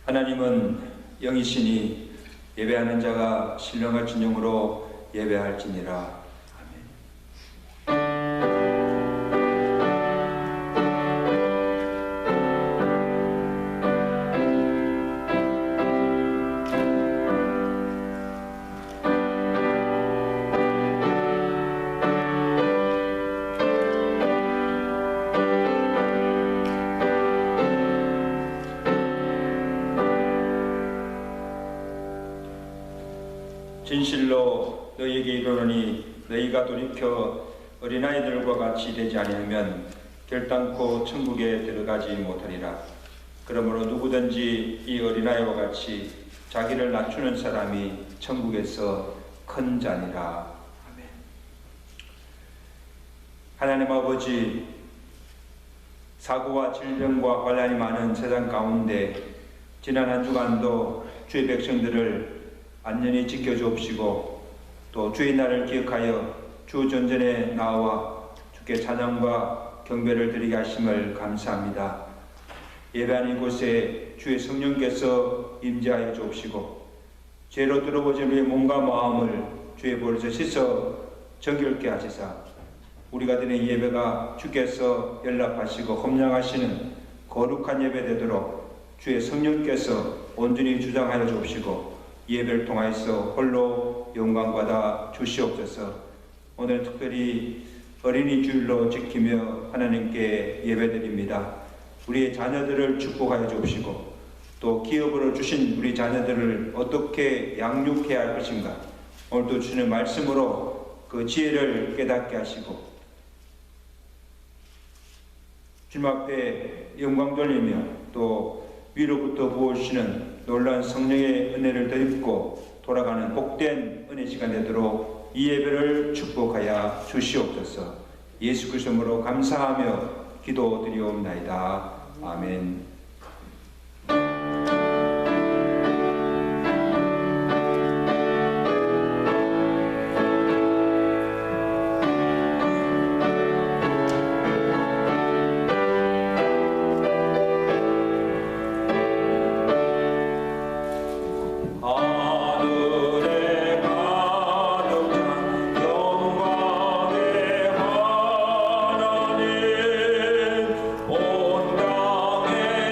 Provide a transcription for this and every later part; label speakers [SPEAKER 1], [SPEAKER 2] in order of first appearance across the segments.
[SPEAKER 1] 하나님은 영이시니 예배하는 자가 신령한 진정으로 예배할지니라. 진실로 너희에게 이르노니 너희가 돌이켜 어린아이들과 같이 되지 아니하면 결단코 천국에 들어가지 못하리라. 그러므로 누구든지 이 어린아이와 같이 자기를 낮추는 사람이 천국에서 큰 자니라. 아멘. 하나님 아버지, 사고와 질병과 환난이 많은 세상 가운데 지난 한 주간도 주의 백성들을 안전히 지켜주옵시고 또 주의 날을 기억하여 주 전전에 나와 주께 찬양과 경배를 드리게 하심을 감사합니다. 예배하는 이곳에 주의 성령께서 임재하여 주옵시고 죄로 들어보진 우리의 몸과 마음을 주의 볼에서 씻어 정결케 하시사 우리가 드리는 예배가 주께서 연락하시고 험량하시는 거룩한 예배 되도록 주의 성령께서 온전히 주장하여 주옵시고 예배를 통하여서 홀로 영광받아 주시옵소서. 오늘 특별히 어린이 주일로 지키며 하나님께 예배드립니다. 우리의 자녀들을 축복하여 주옵시고 또 기업으로 주신 우리 자녀들을 어떻게 양육해야 할 것인가 오늘도 주는 말씀으로 그 지혜를 깨닫게 하시고 주님 앞에 영광 돌리며 또 위로부터 부어주시는 놀라운 성령의 은혜를 덧입고 돌아가는 복된 은혜 시간 되도록 이 예배를 축복하여 주시옵소서. 예수 그리스도로 감사하며 기도드리옵나이다. 아멘.
[SPEAKER 2] 온 땅에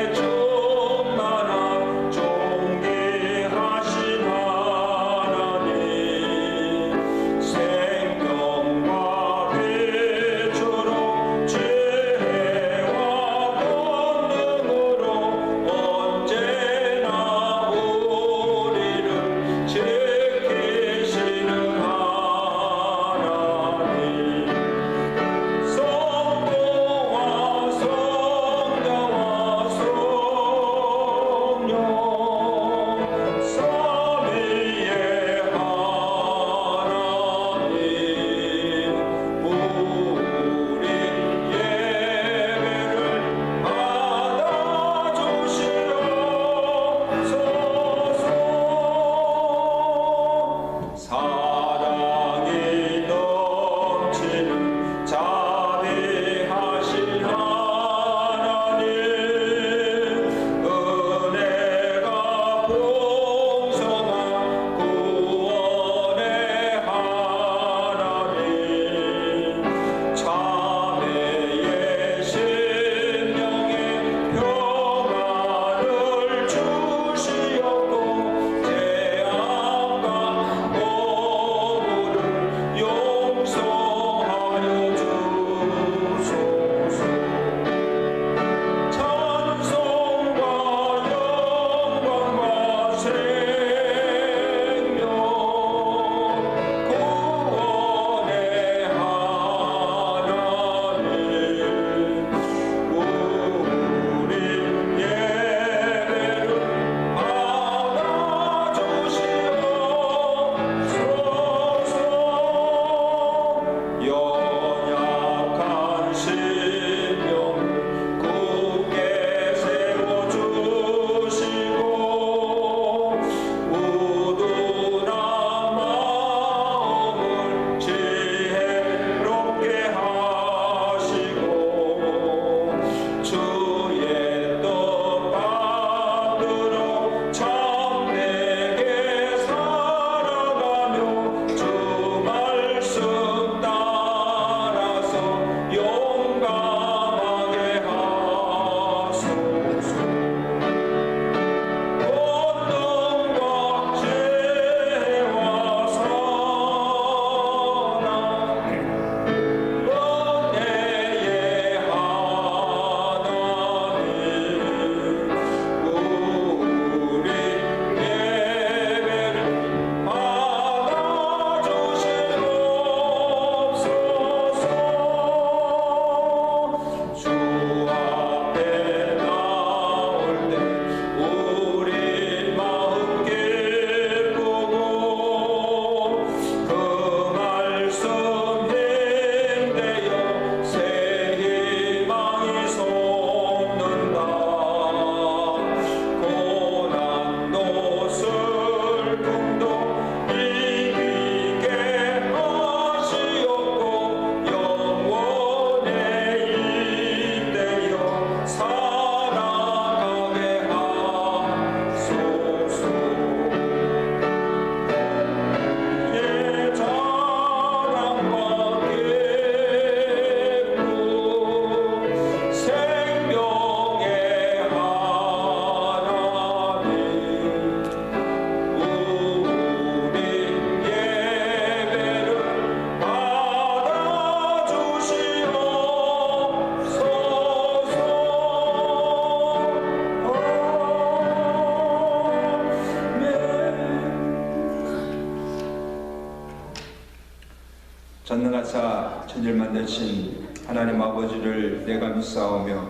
[SPEAKER 1] 인도하사 천지를 만드신 하나님 아버지를 내가 믿사오며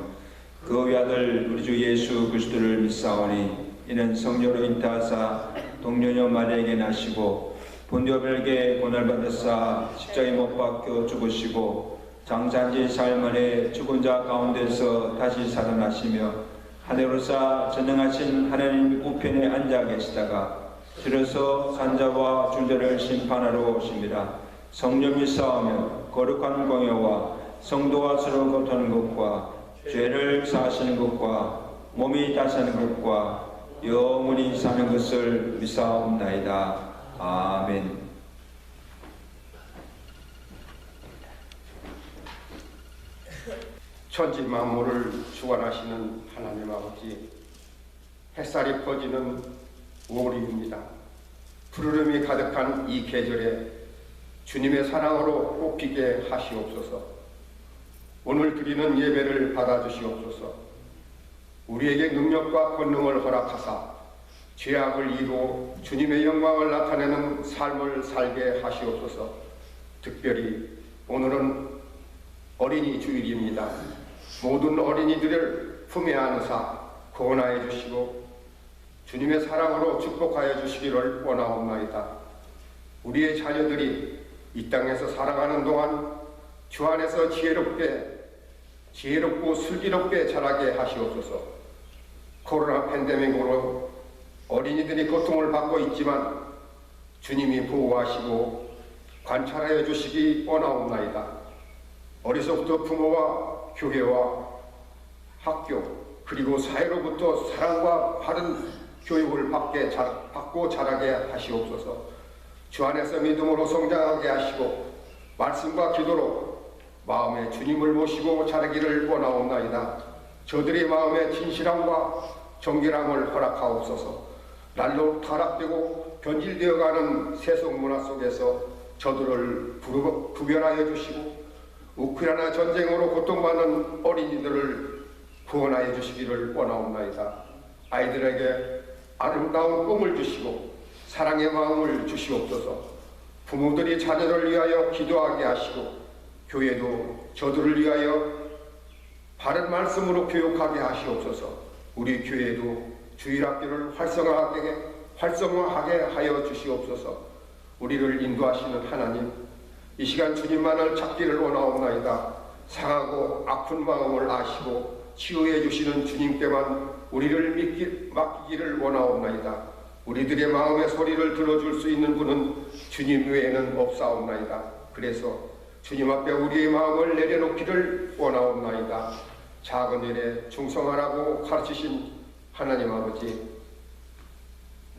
[SPEAKER 1] 그 외아들 우리 주 예수 그리스도를 믿사오니 이는 성령으로 인도하사 동년녀 마리아에게 나시고 본디오 빌게 고난을 받으사 십자가에 못 박혀 죽으시고 장사한지 사흘 만에 죽은 자 가운데서 다시 살아나시며 하늘로사 전능하신 하나님 우편에 앉아 계시다가 줄여서 산자와 중자를 심판하러 오십니다. 성령 믿사오며 거룩한 공예와 성도와 서로 거토하는 것과 죄를 사하시는 것과 몸이 다사는 것과 영원히 사는 것을 믿사옵나이다. 아멘.
[SPEAKER 2] 천지 만물을 주관하시는 하나님 아버지, 햇살이 퍼지는 5월입니다. 푸르름이 가득한 이 계절에 주님의 사랑으로 꽃피게 하시옵소서. 오늘 드리는 예배를 받아주시옵소서. 우리에게 능력과 권능을 허락하사 죄악을 이루어 주님의 영광을 나타내는 삶을 살게 하시옵소서. 특별히 오늘은 어린이 주일입니다. 모든 어린이들을 품에 안으사 구원하여 주시고 주님의 사랑으로 축복하여 주시기를 원하옵나이다. 우리의 자녀들이 이 땅에서 살아가는 동안 주 안에서 지혜롭고 슬기롭게 자라게 하시옵소서. 코로나 팬데믹으로 어린이들이 고통을 받고 있지만 주님이 보호하시고 관찰하여 주시기 원하옵나이다. 어려서부터 부모와 교회와 학교 그리고 사회로부터 사랑과 바른 교육을 받고 자라게 하시옵소서. 주 안에서 믿음으로 성장하게 하시고 말씀과 기도로 마음에 주님을 모시고 자라기를 원하옵나이다. 저들의 마음에 진실함과 정결함을 허락하옵소서. 날로 타락되고 변질되어가는 세속 문화 속에서 저들을 구별하여 주시고 우크라이나 전쟁으로 고통받는 어린이들을 구원하여 주시기를 원하옵나이다. 아이들에게 아름다운 꿈을 주시고 사랑의 마음을 주시옵소서. 부모들이 자녀를 위하여 기도하게 하시고 교회도 저들을 위하여 바른 말씀으로 교육하게 하시옵소서. 우리 교회도 주일학교를 활성화하게 하여 주시옵소서. 우리를 인도하시는 하나님, 이 시간 주님만을 찾기를 원하옵나이다. 상하고 아픈 마음을 아시고 치유해 주시는 주님께만 우리를 맡기기를 원하옵나이다. 우리들의 마음의 소리를 들어줄 수 있는 분은 주님 외에는 없사옵나이다. 그래서 주님 앞에 우리의 마음을 내려놓기를 원하옵나이다. 작은 일에 충성하라고 가르치신 하나님 아버지,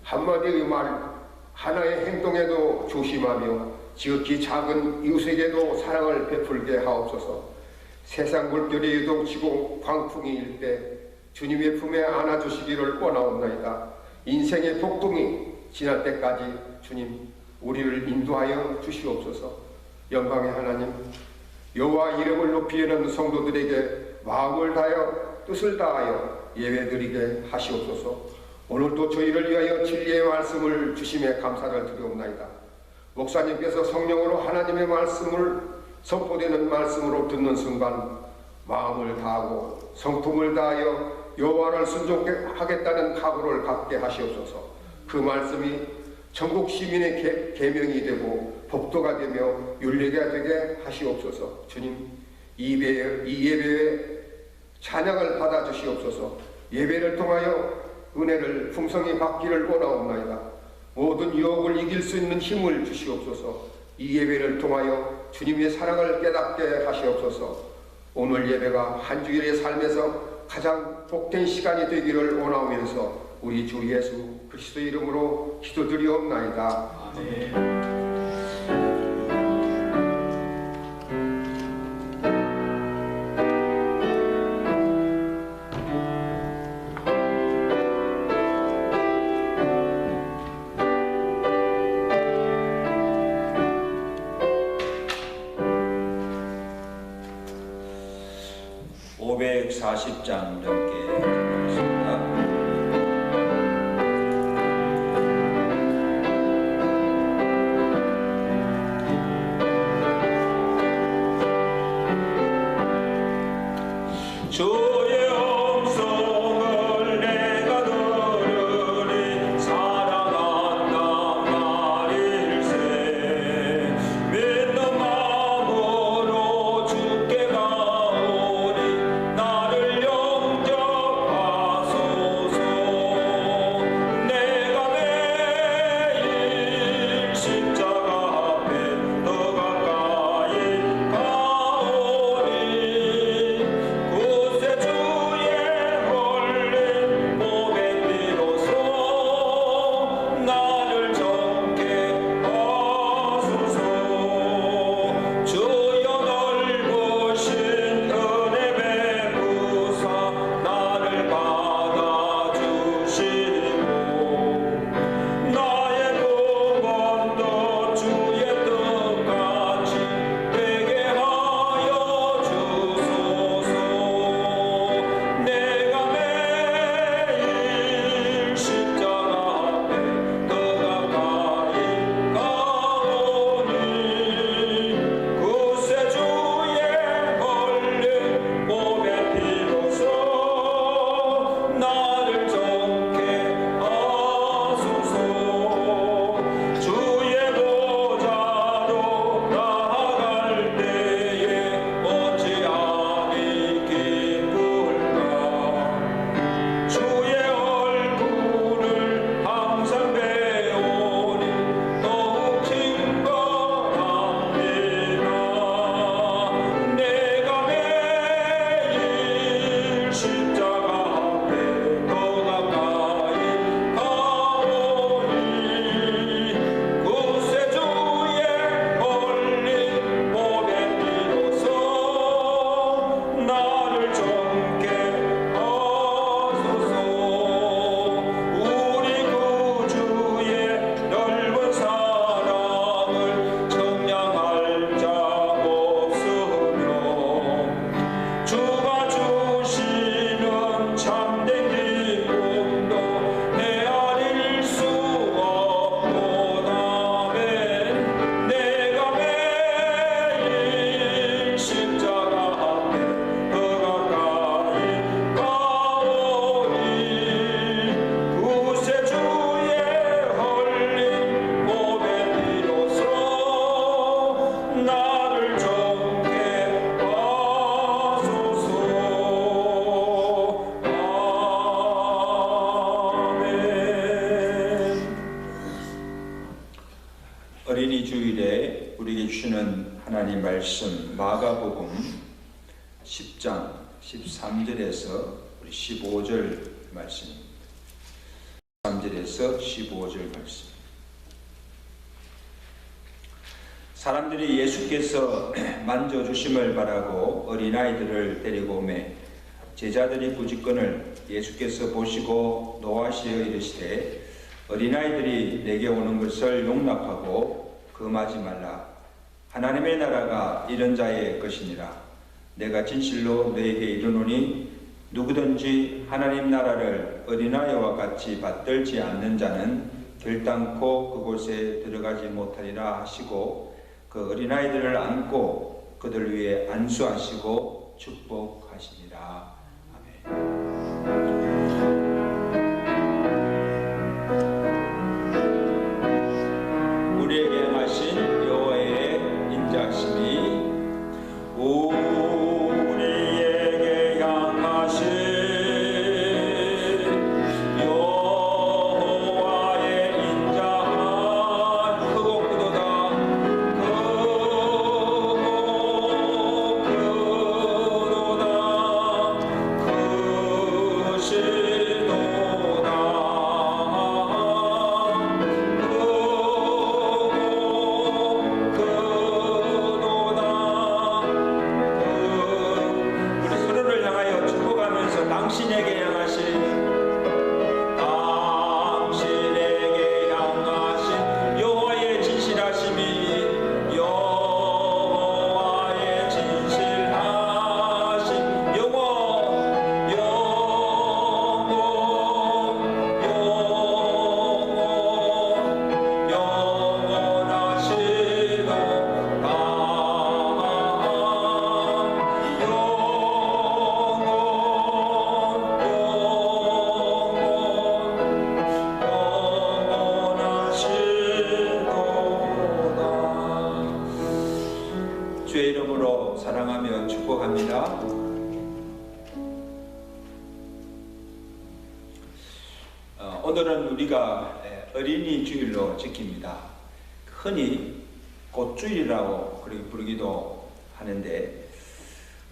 [SPEAKER 2] 한마디의 말, 하나의 행동에도 조심하며 지극히 작은 이웃에게도 사랑을 베풀게 하옵소서. 세상 물결이 요동치고 광풍이 일 때 주님의 품에 안아주시기를 원하옵나이다. 인생의 폭풍이 지날 때까지 주님 우리를 인도하여 주시옵소서. 영광의 하나님, 여호와 이름을 높이려는 성도들에게 마음을 다하여 뜻을 다하여 예배드리게 하시옵소서. 오늘도 저희를 위하여 진리의 말씀을 주심에 감사를 드리옵나이다. 목사님께서 성령으로 하나님의 말씀을 선포되는 말씀으로 듣는 순간 마음을 다하고 성품을 다하여 여호와를 순종하겠다는 각오를 갖게 하시옵소서. 그 말씀이 전국 시민의 계명이 되고 법도가 되며 윤례가 되게 하시옵소서. 주님, 이 예배에 찬양을 받아주시옵소서. 예배를 통하여 은혜를 풍성히 받기를 원하옵나이다. 모든 유혹을 이길 수 있는 힘을 주시옵소서. 이 예배를 통하여 주님의 사랑을 깨닫게 하시옵소서. 오늘 예배가 한 주일의 삶에서 가장 복된 시간이 되기를 원하오면서 우리 주 예수 그리스도 이름으로 기도드리옵나이다. 아멘.
[SPEAKER 1] 540장 넘게 있습니다. 주시는 하나님 말씀 마가복음 10장 13절에서 우리 15절 말씀입니다. 13절에서 15절 말씀. 사람들이 예수께서 만져주심을 바라고 어린아이들을 데리고 오매 제자들이 부지건을 예수께서 보시고 노하시어 이르시되 어린아이들이 내게 오는 것을 용납하고 금하지 말라. 하나님의 나라가 이런 자의 것이니라. 내가 진실로 너에게 이르노니 누구든지 하나님 나라를 어린아이와 같이 받들지 않는 자는 결단코 그곳에 들어가지 못하리라 하시고 그 어린아이들을 안고 그들 위에 안수하시고 축복하시니라. 아멘. 우리에게 행하신 여호와의 인자하심이 우리에게 향하신 주의 이름으로 사랑하며 축복합니다. 오늘은 우리가 어린이 주일로 지킵니다. 흔히 꽃주일이라고 그렇게 부르기도 하는데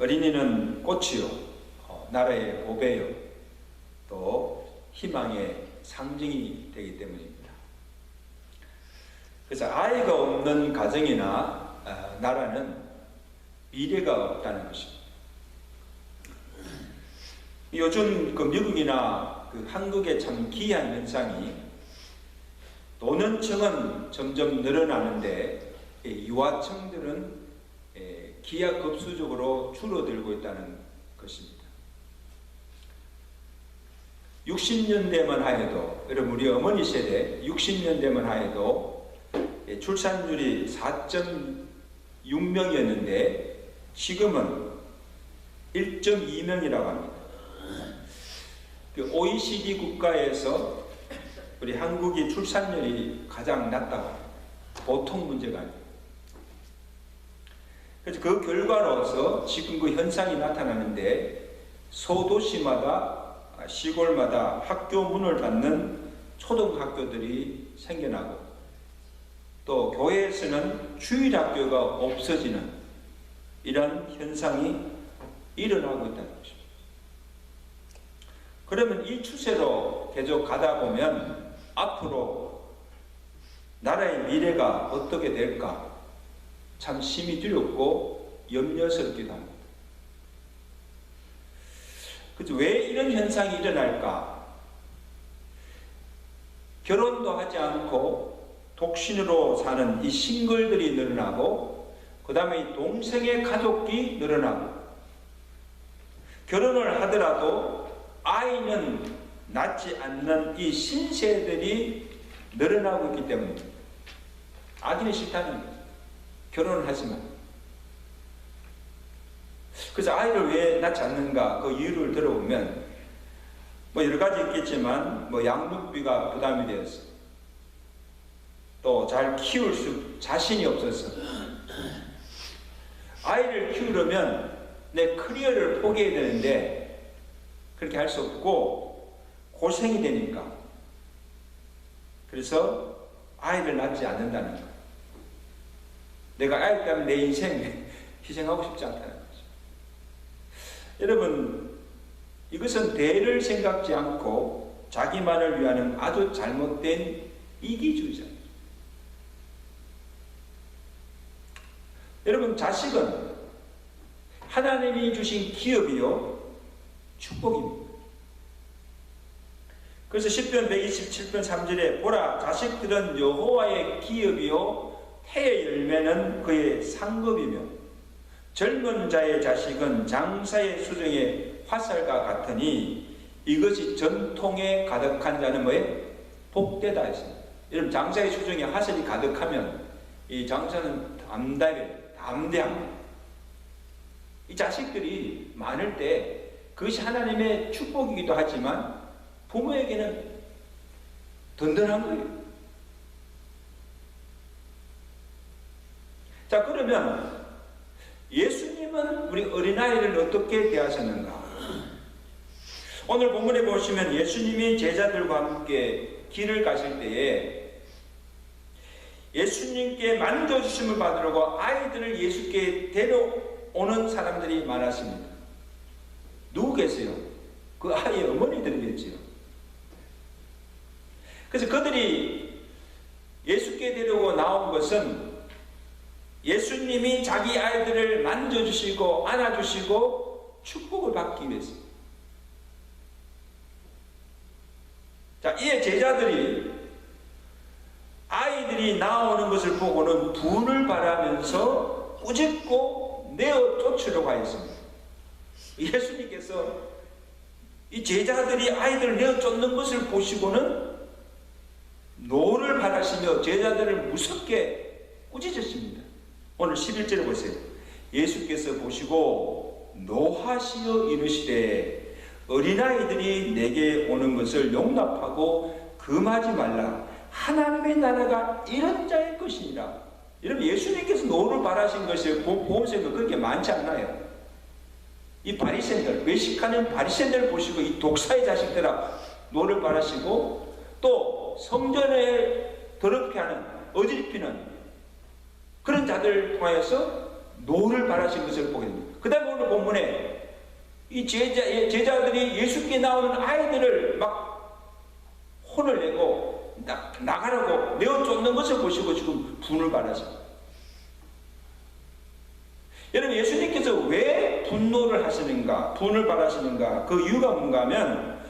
[SPEAKER 1] 어린이는 꽃이요, 나라의 보배요, 또 희망의 상징이 되기 때문입니다. 그래서 아이가 없는 가정이나 나라는 미래가 없다는 것입니다. 요즘 그 미국이나 그 한국의 참 기이한 현상이 노년층은 점점 늘어나는데 유아층들은 기하급수적으로 줄어들고 있다는 것입니다. 60년대만 하여도, 여러분 우리 어머니 세대 60년대만 하여도 출산율이 4.6명이었는데 지금은 1.2명이라고 합니다. OECD 국가에서 우리 한국이 출산율이 가장 낮다고 합니다. 보통 문제가 아니에요. 그래서 그 결과로서 지금 그 현상이 나타나는데 소도시마다 시골마다 학교 문을 닫는 초등학교들이 생겨나고 또 교회에서는 주일학교가 없어지는 이런 현상이 일어나고 있다는 것입니다. 그러면 이 추세로 계속 가다 보면 앞으로 나라의 미래가 어떻게 될까 참 심히 두렵고 염려스럽기도 합니다. 그래서 왜 이런 현상이 일어날까? 결혼도 하지 않고 독신으로 사는 이 싱글들이 늘어나고 그 다음에 동성애 가족이 늘어나고 결혼을 하더라도 아이는 낳지 않는 이 신세들이 늘어나고 있기 때문입니다. 아기는 싫다는 거죠. 결혼을 하지만. 그래서 아이를 왜 낳지 않는가 그 이유를 들어보면 뭐 여러 가지 있겠지만 뭐 양육비가 부담이 되어서 또 잘 키울 자신이 없어서 아이를 키우려면 내 커리어를 포기해야 되는데 그렇게 할 수 없고 고생이 되니까 그래서 아이를 낳지 않는다는 거예요. 내가 아이 때문에 내 인생 희생하고 싶지 않다는 거죠. 여러분, 이것은 대를 생각지 않고 자기만을 위하는 아주 잘못된 이기주의자입니다. 여러분, 자식은 하나님이 주신 기업이요 축복입니다. 그래서 시편 127편 3절에 보라, 자식들은 여호와의 기업이요 해의 열매는 그의 상급이며 젊은 자의 자식은 장사의 수정의 화살과 같으니 이것이 전통에 가득한 자는 뭐예요? 복되다 했습니다. 여러분, 장사의 수정에 화살이 가득하면 이 장사는 담대합니다. 이 자식들이 많을 때 그것이 하나님의 축복이기도 하지만 부모에게는 든든한 거예요. 자, 그러면 예수님은 우리 어린아이를 어떻게 대하셨는가? 오늘 본문에 보시면 예수님이 제자들과 함께 길을 가실 때에 예수님께 만져주심을 받으려고 아이들을 예수께 데려오는 사람들이 많았습니다. 누구 계세요? 그 아이의 어머니들이겠지요. 그래서 그들이 예수께 데려오고 나온 것은 예수님이 자기 아이들을 만져주시고 안아주시고 축복을 받기 위해서입니다. 자, 이에 제자들이 아이들이 나오는 것을 보고는 분을 바라면서 꾸짖고 내어 쫓으려고 하였습니다. 예수님께서 이 제자들이 아이들을 내어 쫓는 것을 보시고는 노를 바라시며 제자들을 무섭게 꾸짖으십니다. 오늘 11절을 보세요. 예수께서 보시고 노하시어 이르시되 어린아이들이 내게 오는 것을 용납하고 금하지 말라. 하나님의 나라가 이런 자의 것이니라. 여러분, 예수님께서 노를 바라신 것이 보험생은 그렇게 많지 않나요? 이 바리새인들, 외식하는 바리새인들을 보시고 이 독사의 자식들아 노를 바라시고 또 성전을 더럽게 하는 어지럽히는 그런 자들을 통하여서 노를 바라신 것을 보게 됩니다. 그 다음에 오늘 본문에 이 제자들이 예수께 나오는 아이들을 막 혼을 내고 나가라고 내어 쫓는 것을 보시고 지금 분을 바라십니다. 여러분, 예수님께서 왜 분노를 하시는가, 분을 바라시는가, 그 이유가 뭔가 하면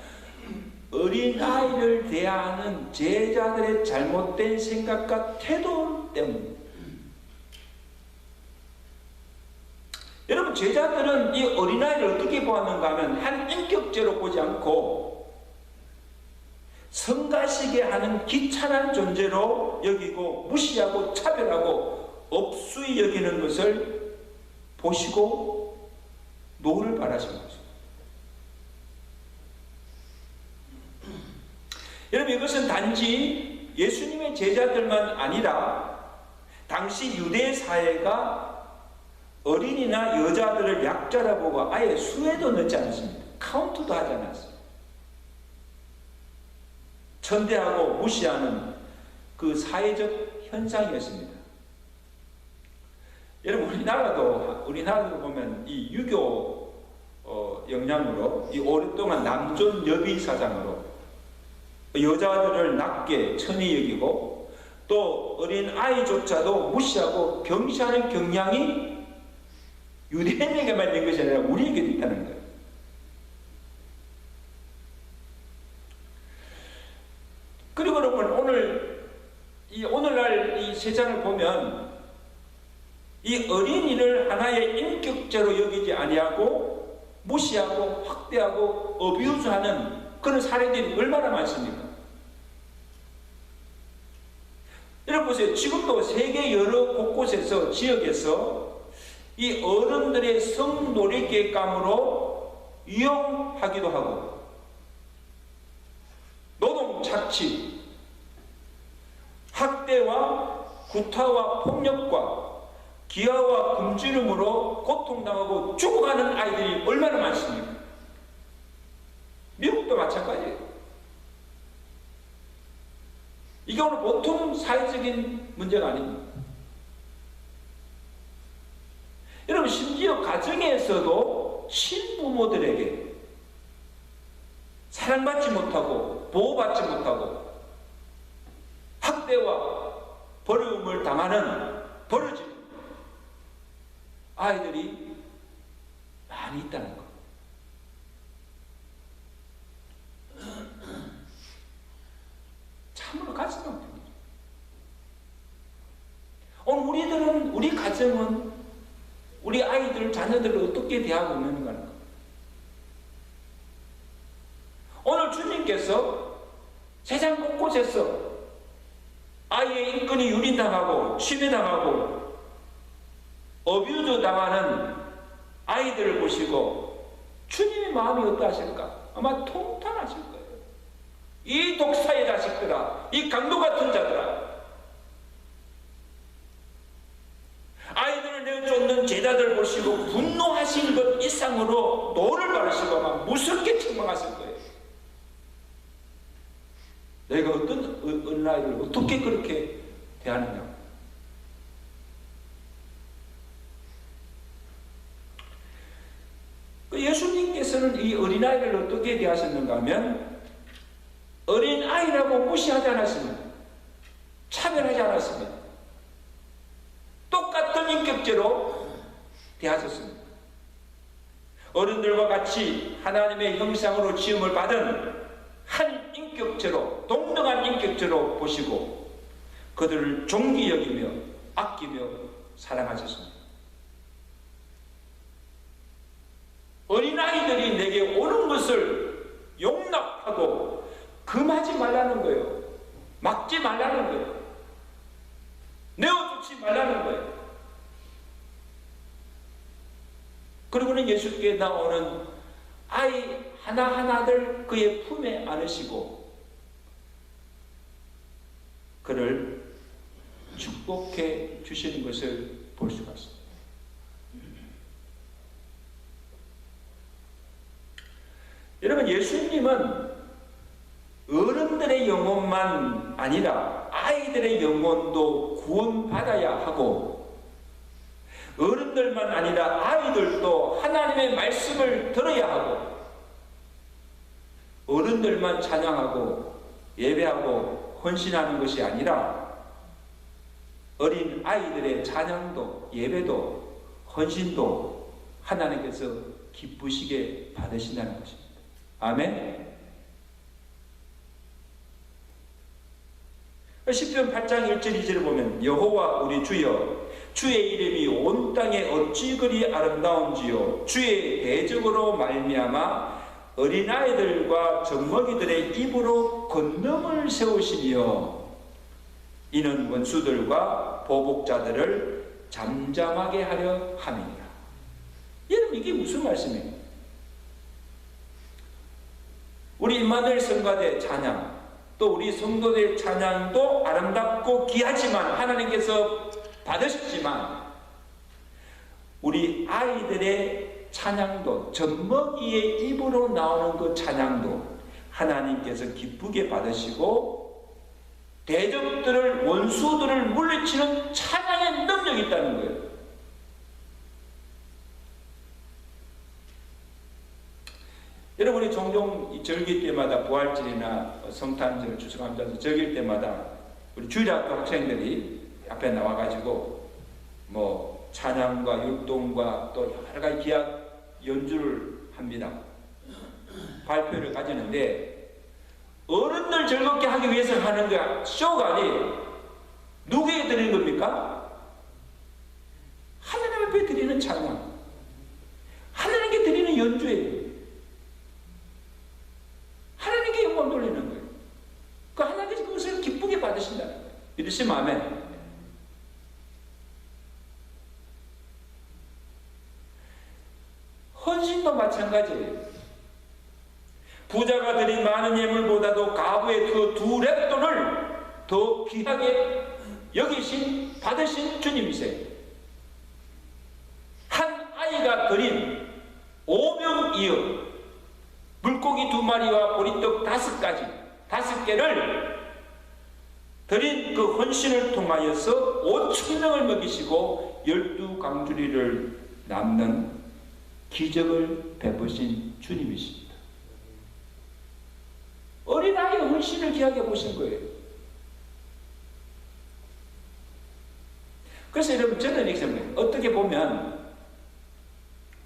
[SPEAKER 1] 어린아이를 대하는 제자들의 잘못된 생각과 태도 때문입니다. 여러분, 제자들은 이 어린아이를 어떻게 보았는가 하면 한 인격죄로 보지 않고 성가시게 하는 귀찮은 존재로 여기고 무시하고 차별하고 업수히 여기는 것을 보시고 노를 바라신 거죠. 여러분, 이것은 단지 예수님의 제자들만 아니라 당시 유대 사회가 어린이나 여자들을 약자라 보고 아예 수에도 넣지 않습니다. 카운트도 하지 않았습니다. 천대하고 무시하는 그 사회적 현상이었습니다. 여러분, 우리나라도 보면 이 유교 영향으로 이 오랫동안 남존 여비 사상으로 여자들을 낮게 천히 여기고 또 어린 아이조차도 무시하고 경시하는 경향이 유대인에게만 있는 것이 아니라 우리에게도 있다는 거예요. 그리고 여러분, 오늘날 이 세상을 보면 이 어린이를 하나의 인격죄로 여기지 아니하고 무시하고 확대하고 어뷰즈하는 그런 사례들이 얼마나 많습니까? 여러분 보세요. 지금도 세계 여러 곳곳에서 지역에서 이 어른들의 성놀이객감으로 이용하기도 하고 노동 착취, 학대와 구타와 폭력과 기아와 굶주림으로 고통당하고 죽어가는 아이들이 얼마나 많습니까? 미국도 마찬가지예요. 이게 오늘 보통 사회적인 문제가 아닙니다. 여러분, 심지어 가정에서도 신부모들에게 사랑받지 못하고 보호받지 못하고 학대와 버림을 당하는 벌어진 아이들이 많이 있다는 것. 참으로 가슴 아픕니다. 오늘 우리 가정은 우리 아이들, 자녀들을 어떻게 대하고 있는가 하는 것. 오늘 주님께서 세상 곳곳에서 아이의 인권이 유린당하고 침해당하고 어뷰즈 당하는 아이들을 보시고 주님의 마음이 어떠하실까? 아마 통탄하실 거예요. 이 독사의 자식들아, 이 강도 같은 자들아, 아이들을 내쫓는 제자들 보시고 분노하신 것 이상으로 노를 바르시고 막 무섭게 책망하실 거예요. 내가 어떤 아이를 어떻게 그렇게 대하느냐. 예수님께서는 이 어린아이를 어떻게 대하셨는가 하면 어린아이라고 무시하지 않았습니다. 차별하지 않았습니다. 똑같은 인격체로 대하셨습니다. 어른들과 같이 하나님의 형상으로 지음을 받은 한 인격체로, 동등한 인격체로 보시고 그들을 존귀 여기며 아끼며 사랑하셨습니다. 어린아이들이 내게 오는 것을 용납하고 금하지 말라는 거예요. 막지 말라는 거예요. 내어주지 말라는 거예요. 그리고는 예수께 나오는 아이 하나하나를 그의 품에 안으시고 그를 축복해 주시는 것을 볼 수가 있습니다. 여러분, 예수님은 어른들의 영혼만 아니라 아이들의 영혼도 구원받아야 하고 어른들만 아니라 아이들도 하나님의 말씀을 들어야 하고 어른들만 찬양하고 예배하고 헌신하는 것이 아니라 어린 아이들의 찬양도 예배도 헌신도 하나님께서 기쁘시게 받으신다는 것입니다. 아멘. 시편 8장 1절 2절을 보면 여호와 우리 주여 주의 이름이 온 땅에 어찌 그리 아름다운지요 주의 대적으로 말미암아 어린아이들과 젖먹이들의 입으로 권능을 세우시며 이는 원수들과 보복자들을 잠잠하게 하려 함이니라. 여러분, 이게 무슨 말씀이에요? 우리 임마누엘 성가대 찬양, 또 우리 성도들 찬양도 아름답고 귀하지만 하나님께서 받으셨지만 우리 아이들의 찬양도 젖먹이의 입으로 나오는 그 찬양도 하나님께서 기쁘게 받으시고 대적들을 원수들을 물리치는 찬양의 능력이 있다는 거예요. 여러분이 종종 이 절기 때마다 부활절이나 성탄절, 추수감사절 절기 때마다 우리 주일학교 학생들이 앞에 나와가지고 뭐 찬양과 율동과 또 여러 가지 기악 연주를 합니다. 발표를 가지는데 어른들 즐겁게 하기 위해서 하는 게 쇼가 아니에요. 누구에게 드리는 겁니까? 하나님 앞에 드리는 찬양, 하나님께 드리는 연주예요. 하나님께 영광 돌리는 거예요. 그 하나님께서 그것을 기쁘게 받으신다는 거예요. 믿으시면 아멘. 헌신도 마찬가지예요. 부자가 드린 많은 예물보다도 가부의 그 두 렙돈을 더 귀하게 여기신 받으신 주님이세요. 한 아이가 드린 5명이어 물고기 2마리와 보리떡 5개를 드린 그 헌신을 통하여서 5,000명을 먹이시고 12강주리를 남는 기적을 베푸신 주님이십니다. 어린아이의 헌신을 기억해 보신 거예요. 그래서 여러분, 저는 이렇게 생각해요. 어떻게 보면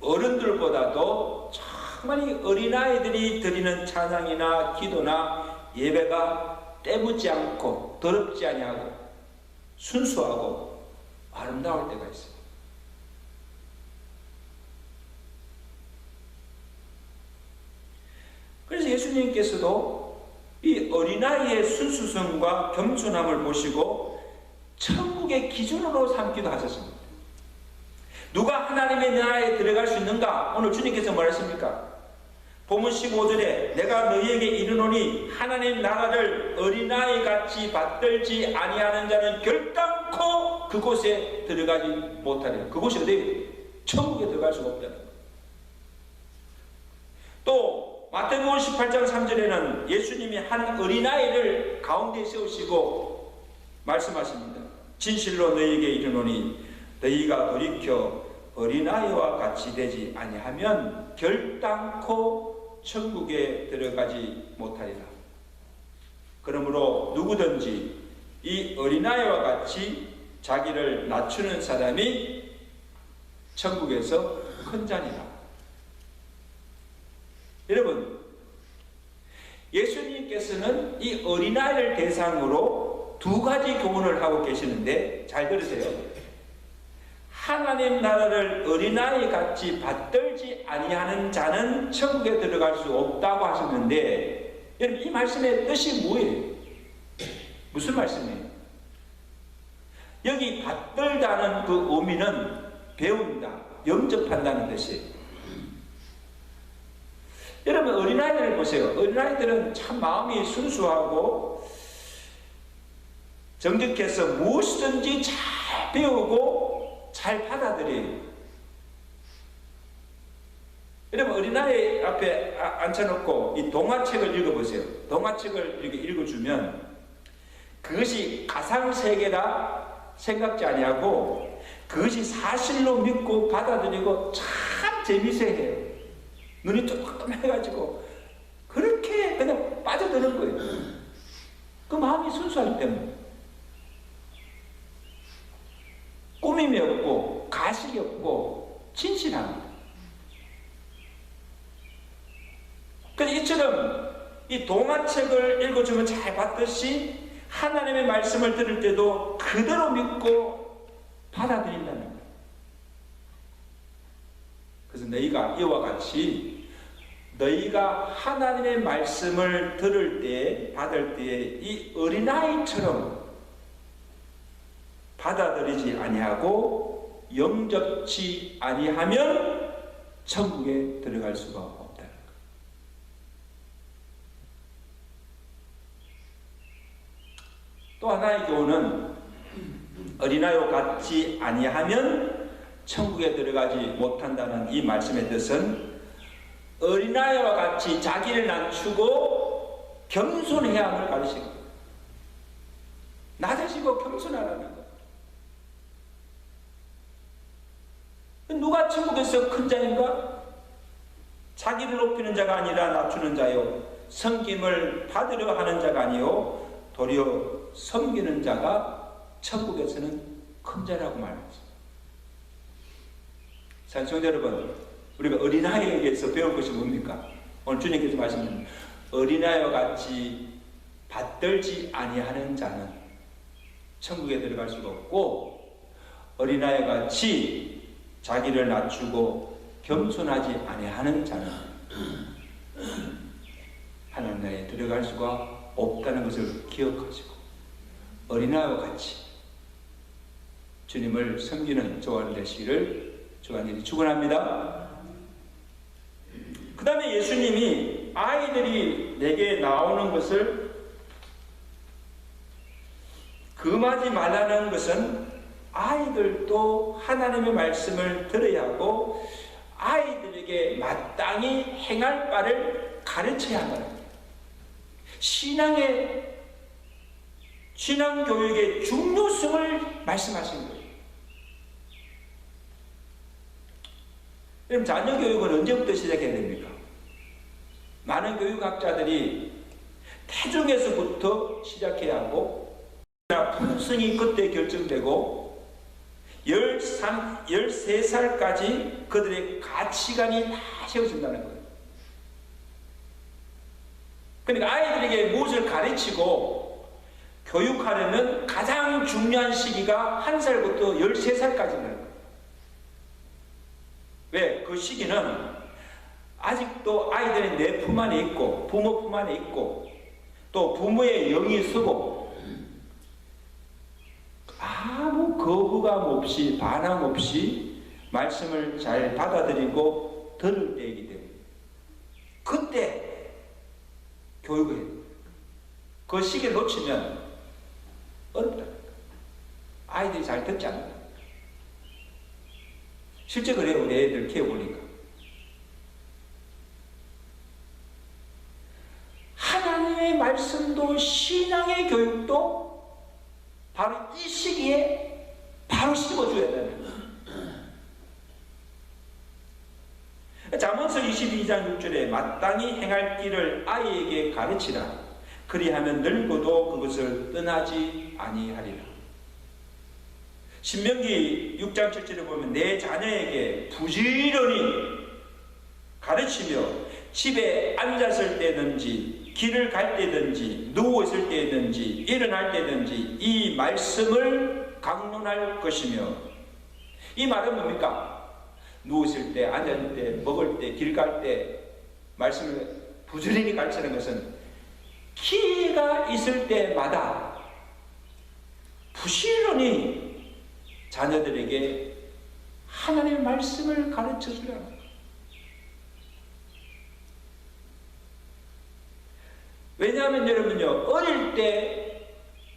[SPEAKER 1] 어른들보다도 정말 이 어린아이들이 드리는 찬양이나 기도나 예배가 때묻지 않고 더럽지 아니하고 순수하고 아름다울 때가 있어요. 그래서 예수님께서도 이 어린아이의 순수성과 겸손함을 보시고 천국의 기준으로 삼기도 하셨습니다. 누가 하나님의 나라에 들어갈 수 있는가? 오늘 주님께서 뭐하십니까? 본문 15절에 내가 너희에게 이르노니 하나님 나라를 어린아이같이 받들지 아니하는 자는 결단코 그곳에 들어가지 못하리라. 그곳이 어디예요? 천국에 들어갈 수가 없다는 거예요. 또 마태복음 18장 3절에는 예수님이 한 어린아이를 가운데 세우시고 말씀하십니다. 진실로 너희에게 이르노니 너희가 돌이켜 어린아이와 같이 되지 아니하면 결단코 천국에 들어가지 못하리라. 그러므로 누구든지 이 어린아이와 같이 자기를 낮추는 사람이 천국에서 큰 자니라. 여러분, 예수님께서는 이 어린아이를 대상으로 두 가지 교훈을 하고 계시는데 잘 들으세요. 하나님 나라를 어린아이 같이 받들지 아니하는 자는 천국에 들어갈 수 없다고 하셨는데, 여러분, 이 말씀의 뜻이 뭐예요? 무슨 말씀이에요? 여기 받들다는 그 의미는 배운다, 영접한다는 뜻이에요. 여러분, 어린아이들을 보세요. 어린아이들은 참 마음이 순수하고 정직해서 무엇이든지 잘 배우고 잘 받아들여요. 여러분, 어린아이 앞에 앉혀놓고 이 동화책을 읽어보세요. 동화책을 이렇게 읽어주면 그것이 가상세계라 생각지 아니하고 그것이 사실로 믿고 받아들이고 참 재미있어해요. 눈이 뚜렷해가지고 그렇게 그냥 빠져드는 거예요. 그 마음이 순수하기 때문에. 꾸밈이 없고 가식이 없고 진실합니다. 그래서 이처럼 이 동화책을 읽어주면 잘 받듯이 하나님의 말씀을 들을 때도 그대로 믿고 받아들인다는 거예요. 그래서 너희가 이와 같이 너희가 하나님의 말씀을 들을 때, 받을 때에 이 어린아이처럼 받아들이지 아니하고 영접치 아니하면 천국에 들어갈 수가 없다는 거예요. 또 하나의 교훈은 어린아이와 같이 아니하면 천국에 들어가지 못한다는 이 말씀의 뜻은 어린아이와 같이 자기를 낮추고 겸손해야 함을 가르치고 낮으시고 겸손하라는 것. 누가 천국에서 큰 자인가? 자기를 높이는 자가 아니라 낮추는 자요, 섬김을 받으려 하는 자가 아니요 도리어 섬기는 자가 천국에서는 큰 자라고 말합니다. 사랑하는 여러분, 우리가 어린아이에게서 배울 것이 뭡니까? 오늘 주님께서 말씀하신 어린아이와 같이 받들지 아니하는 자는 천국에 들어갈 수가 없고, 어린아이와 같이 자기를 낮추고 겸손하지 아니하는 자는 하나님 나라에 들어갈 수가 없다는 것을 기억하시고 어린아이와 같이 주님을 섬기는 저와 되시기를 주간절히 축원합니다. 그 다음에 예수님이 아이들이 내게 나오는 것을 금하지 말라는 것은 아이들도 하나님의 말씀을 들어야 하고 아이들에게 마땅히 행할 바를 가르쳐야 한다는 거예요. 신앙교육의 중요성을 말씀하신 거예요. 그럼 자녀 교육은 언제부터 시작해야 됩니까? 많은 교육학자들이 태중에서부터 시작해야 하고 품성이 그때 결정되고 13살까지 그들의 가치관이 다 세워진다는 거예요. 그러니까 아이들에게 무엇을 가르치고 교육하려면 가장 중요한 시기가 1살부터 13살까지라는 거예요. 왜? 그 시기는 아직도 아이들이 내 품 안에 있고 부모 품 안에 있고 또 부모의 영이 서고 아무 거부감 없이 반항 없이 말씀을 잘 받아들이고 들을 때이기 때문에 그때 교육을 해요. 그 시기를 놓치면 어렵다. 아이들이 잘 듣지 않는다. 실제 그래요. 우리 애들 키워보니까. 하나님의 말씀도 신앙의 교육도 바로 이 시기에 바로 심어줘야 되는 거예요. 잠언서 22장 6절에 마땅히 행할 길을 아이에게 가르치라. 그리하면 늙어도 그것을 떠나지 아니하리라. 신명기 6장 7절에 보면 내 자녀에게 부지런히 가르치며 집에 앉았을 때든지 길을 갈 때든지 누워있을 때든지 일어날 때든지 이 말씀을 강론할 것이며, 이 말은 뭡니까? 누웠을 때, 앉았을 때, 먹을 때, 길 갈 때 말씀을 부지런히 가르치는 것은 기회가 있을 때마다 부지런히 자녀들에게 하나님의 말씀을 가르쳐 주라는 거예요. 왜냐하면 여러분요, 어릴 때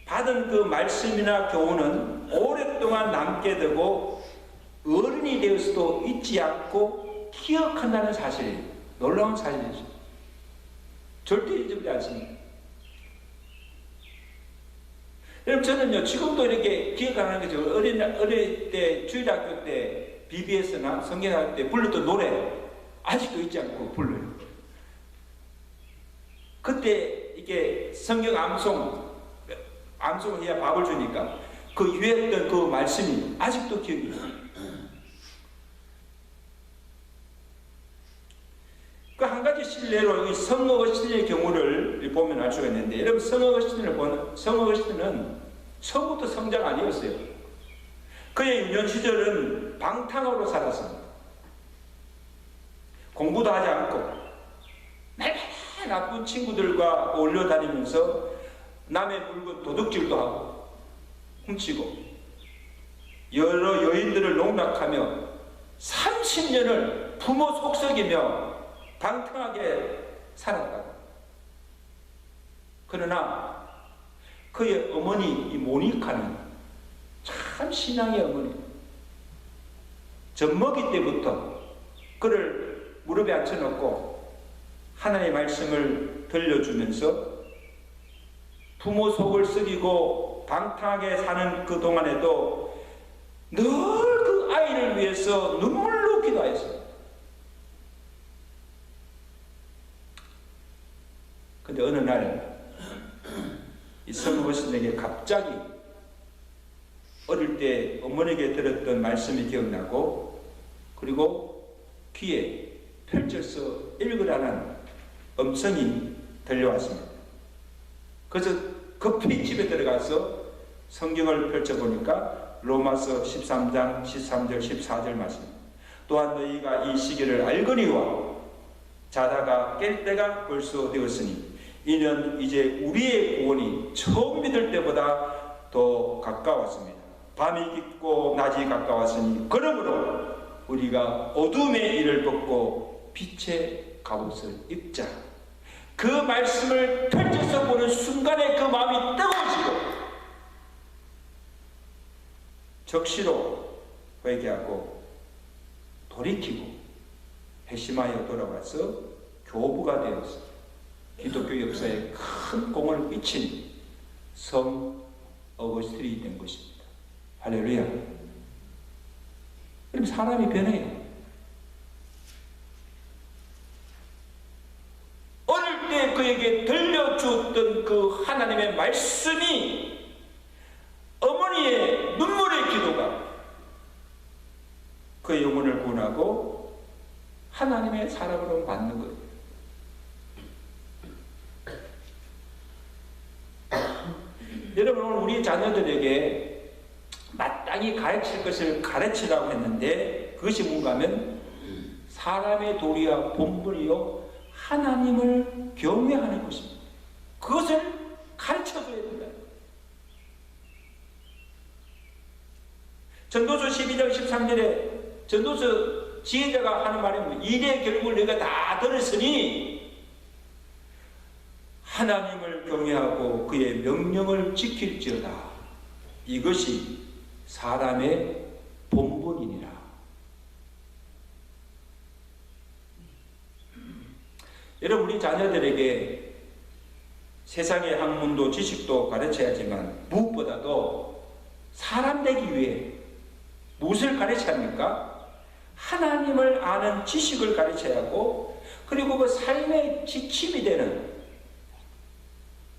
[SPEAKER 1] 받은 그 말씀이나 교훈은 오랫동안 남게 되고 어른이 되어서도 잊지 않고 기억한다는 사실이에요. 놀라운 사실이죠. 절대 잊어버리지 않습니다. 여러분, 저는요, 지금도 이렇게 기억하는 거죠. 어릴 때, 주일학교 때, BBS나 성경학교 때 불렀던 노래, 아직도 잊지 않고 불러요. 그때 이게 성경 암송을 해야 밥을 주니까 그 유했던 그 말씀이 아직도 기억이 나요. 그 한 가지 실례로 이 성 어거스틴의 경우를 보면 알 수가 있는데, 여러분, 성 어거스틴은 처음부터 성자가 아니었어요. 그의 유년 시절은 방탕으로 살았습니다. 공부도 하지 않고 매일 나쁜 친구들과 어울려 다니면서 남의 물건 도둑질도 하고 훔치고 여러 여인들을 농락하며 30년을 부모 속썩이며 방탕하게 살았다. 그러나 그의 어머니 이 모니카는 참 신앙의 어머니, 젖먹이 때부터 그를 무릎에 앉혀놓고 하나님의 말씀을 들려주면서 부모 속을 썩이고 방탕하게 사는 그 동안에도 늘 그 아이를 위해서 눈물로 기도했어요. 근데 어느 날 이 성어거스틴에게 갑자기 어릴 때 어머니에게 들었던 말씀이 기억나고, 그리고 귀에 펼쳐서 읽으라는 음성이 들려왔습니다. 그래서 급히 집에 들어가서 성경을 펼쳐보니까 로마서 13장 13절 14절 말씀, 또한 너희가 이 시기를 알거니와 자다가 깰 때가 벌써 되었으니 이는 이제 우리의 구원이 처음 믿을 때보다 더 가까웠습니다. 밤이 깊고 낮이 가까웠으니 그러므로 우리가 어둠의 일을 벗고 빛의 갑옷을 입자. 그 말씀을 펼쳐서 보는 순간에 그 마음이 뜨거워지고 적시로 회개하고 돌이키고 회심하여 돌아와서 교부가 되었습니다. 기독교 역사에 큰 공을 미친 성 어거스틴이 된 것입니다. 할렐루야. 그럼 사람이 변해요. 때에 그에게 들려주었던 그 하나님의 말씀이 어머니의 눈물의 기도가 그의 영혼을 구원하고 하나님의 사람으로 만든 거예요. 여러분, 오늘 우리 자녀들에게 마땅히 가르칠 것을 가르치라고 했는데 그것이 뭔가 하면 사람의 도리와 본분이요 하나님을 경외하는 것입니다. 그것을 가르쳐줘야 된다. 전도서 12장 13절에 전도서 지혜자가 하는 말입니다. 일의 결국을 내가 다 들었으니 하나님을 경외하고 그의 명령을 지킬지어다. 이것이 사람의 본분이니라. 여러분, 우리 자녀들에게 세상의 학문도 지식도 가르쳐야지만 무엇보다도 사람 되기 위해 무엇을 가르쳐야 합니까? 하나님을 아는 지식을 가르쳐야 하고, 그리고 그 삶의 지침이 되는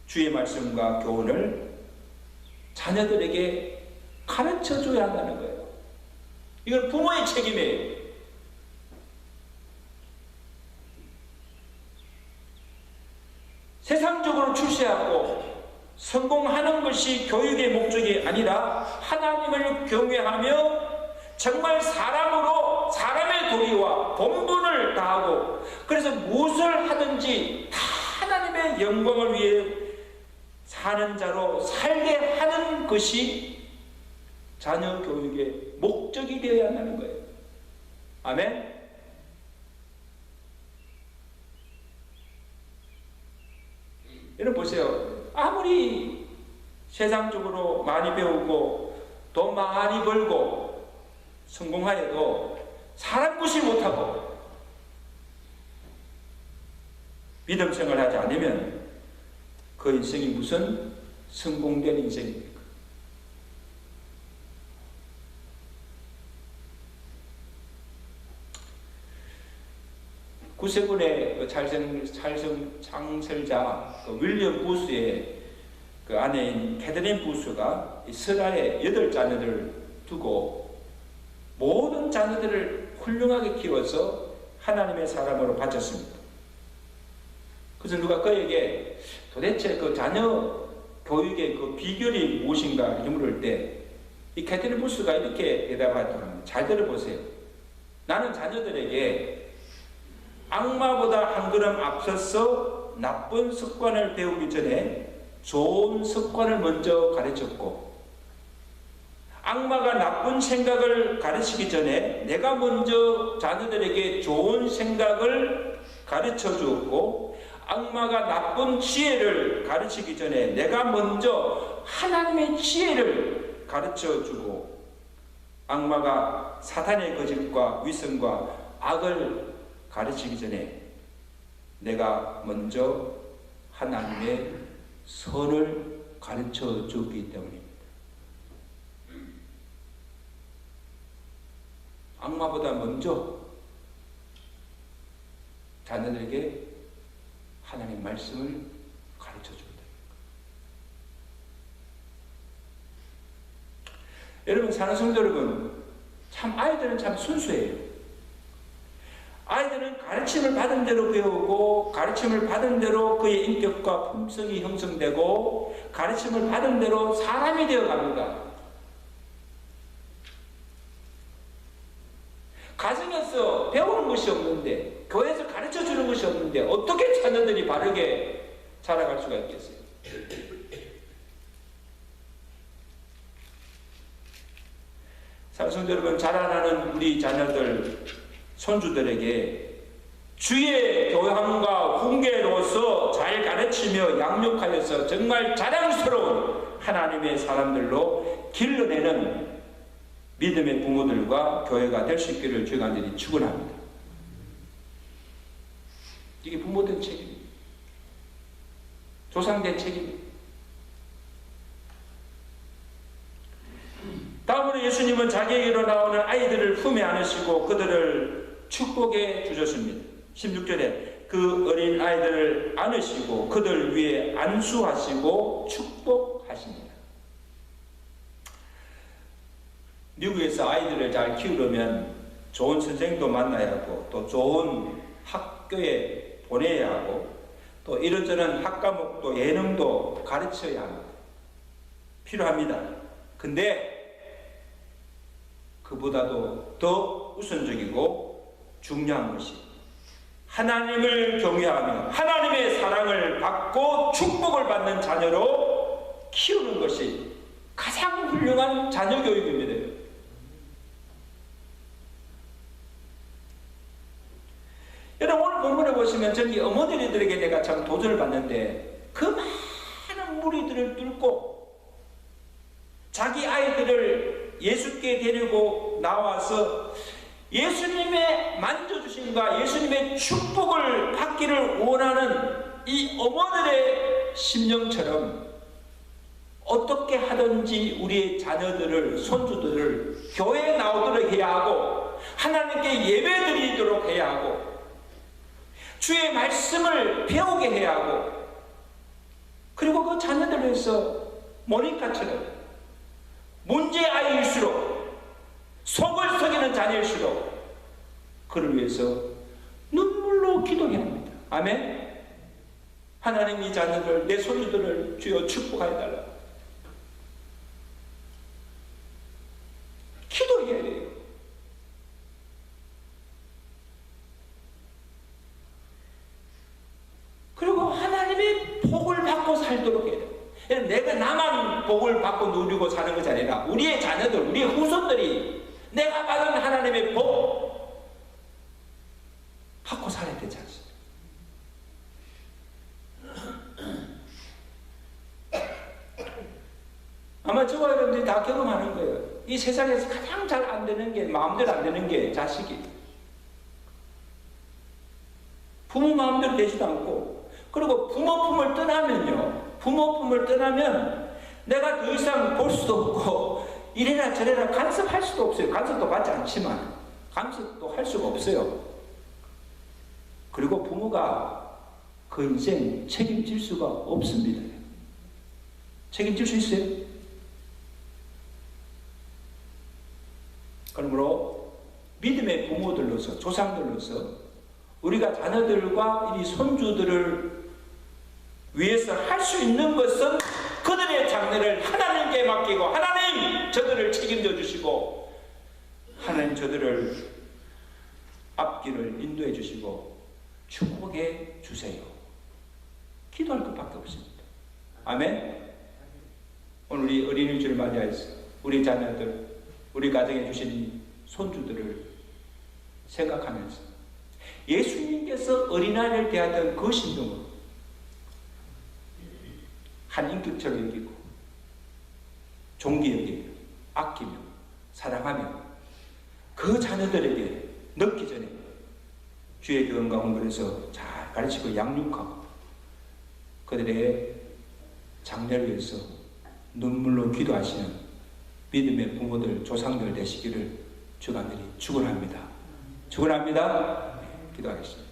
[SPEAKER 1] 주의 말씀과 교훈을 자녀들에게 가르쳐줘야 한다는 거예요. 이건 부모의 책임이에요. 세상적으로 출세하고 성공하는 것이 교육의 목적이 아니라 하나님을 경외하며 정말 사람으로 사람의 도리와 본분을 다하고, 그래서 무엇을 하든지 다 하나님의 영광을 위해 사는 자로 살게 하는 것이 자녀 교육의 목적이 되어야 한다는 거예요. 아멘. 여러분 보세요. 아무리 세상적으로 많이 배우고 돈 많이 벌고 성공하여도 사람 구실 못하고 믿음 생활하지 않으면 그 인생이 무슨 성공된 인생입니까? 구세군의 창설자 윌리엄 부스의 그 아내인 캐더린 부스가 설아의 8자녀를 두고 모든 자녀들을 훌륭하게 키워서 하나님의 사람으로 바쳤습니다. 그래서 누가 그에게 도대체 그 자녀 교육의 그 비결이 무엇인가 이렇게 물을 때 이 캐더린 부스가 이렇게 대답하더라고요. 합니다. 잘 들어보세요. 나는 자녀들에게 악마보다 한 걸음 앞서서 나쁜 습관을 배우기 전에 좋은 습관을 먼저 가르쳤고, 악마가 나쁜 생각을 가르치기 전에 내가 먼저 자녀들에게 좋은 생각을 가르쳐 주었고, 악마가 나쁜 지혜를 가르치기 전에 내가 먼저 하나님의 지혜를 가르쳐 주고, 악마가 사탄의 거짓과 위선과 악을 가르치기 전에 내가 먼저 하나님의 선을 가르쳐 주기 때문입니다. 악마보다 먼저 자녀들에게 하나님의 말씀을 가르쳐 준다. 여러분, 사랑하는 성도 여러분, 참 아이들은 참 순수해요. 아이들은 가르침을 받은 대로 배우고, 가르침을 받은 대로 그의 인격과 품성이 형성되고, 가르침을 받은 대로 사람이 되어 갑니다. 가정에서 배우는 것이 없는데, 교회에서 가르쳐 주는 것이 없는데 어떻게 자녀들이 바르게 자라갈 수가 있겠어요? 사랑하는 여러분, 자라나는 우리 자녀들, 손주들에게 주의 교양과 훈계로서 잘 가르치며 양육하여서 정말 자랑스러운 하나님의 사람들로 길러내는 믿음의 부모들과 교회가 될 수 있기를 주의 간절히 축원합니다. 이게 부모된 책임입니다. 조상된 책임입니다. 다음으로 예수님은 자기에게로 나오는 아이들을 품에 안으시고 그들을 축복해 주셨습니다. 16절에 그 어린 아이들을 안으시고 그들 위에 안수하시고 축복하십니다. 미국에서 아이들을 잘 키우려면 좋은 선생님도 만나야 하고 또 좋은 학교에 보내야 하고 또 이런저런 학과목도 예능도 가르쳐야 합니다. 필요합니다. 근데 그보다도 더 우선적이고 중요한 것이 하나님을 경외하며 하나님의 사랑을 받고 축복을 받는 자녀로 키우는 것이 가장 훌륭한 자녀 교육입니다. 여러분 오늘 본문에 보시면 저기 어머니들에게 내가 참 도전을 받는데 그 많은 무리들을 뚫고 자기 아이들을 예수께 데리고 나와서 예수님의 만져주심과 예수님의 축복을 받기를 원하는 이 어머니들의 심령처럼 어떻게 하든지 우리의 자녀들을 손주들을 교회에 나오도록 해야 하고 하나님께 예배드리도록 해야 하고 주의 말씀을 배우게 해야 하고 그리고 그 자녀들을 위해서 모니카처럼 문제아이일수록 속을 썩이는 자녀일수록 그를 위해서 눈물로 기도해야 합니다. 아멘. 하나님 이 자녀들 내 손주들을 주여 축복하여 달라. 기도해야 돼요. 그리고 하나님의 복을 받고 살도록 해야 돼요. 내가 나만 복을 받고 누리고 사는 것이 아니라 우리의 자녀들, 우리의 후손들이 내가 받은 하나님의 복 받고 살아야 되지 않습니까? 아마 저와 여러분들이 다 경험하는 거예요. 이 세상에서 가장 잘 안 되는 게 마음대로 안 되는 게 자식이 부모 마음대로 되지도 않고 그리고 부모 품을 떠나면 내가 더 이상 볼 수도 없고 이래라 저래라 간섭할 수도 없어요. 간섭도 받지 않지만 간섭도 할 수가 없어요. 그리고 부모가 그 인생 책임질 수가 없습니다. 책임질 수 있어요? 그러므로 믿음의 부모들로서 조상들로서 우리가 자녀들과 이 손주들을 위해서 할 수 있는 것은 그들의 장래를 하나님께 맡기고 하나님 저들을 책임져 주시고 하나님 저들을 앞길을 인도해 주시고 축복해 주세요. 기도할 것밖에 없습니다. 아멘. 오늘 우리 어린이주를 맞이해서 우리 자녀들 우리 가정에 주신 손주들을 생각하면서 예수님께서 어린아이를 대하던 그 심정으로 한 인격처럼 여기고 존귀 여기며 아끼며 사랑하며 그 자녀들에게 늦기 전에 주의 교훈과 공부에서 잘 가르치고 양육하고 그들의 장래를 위해서 눈물로 기도하시는 믿음의 부모들, 조상들 되시기를 주간절히 축원합니다. 축원합니다. 기도하겠습니다.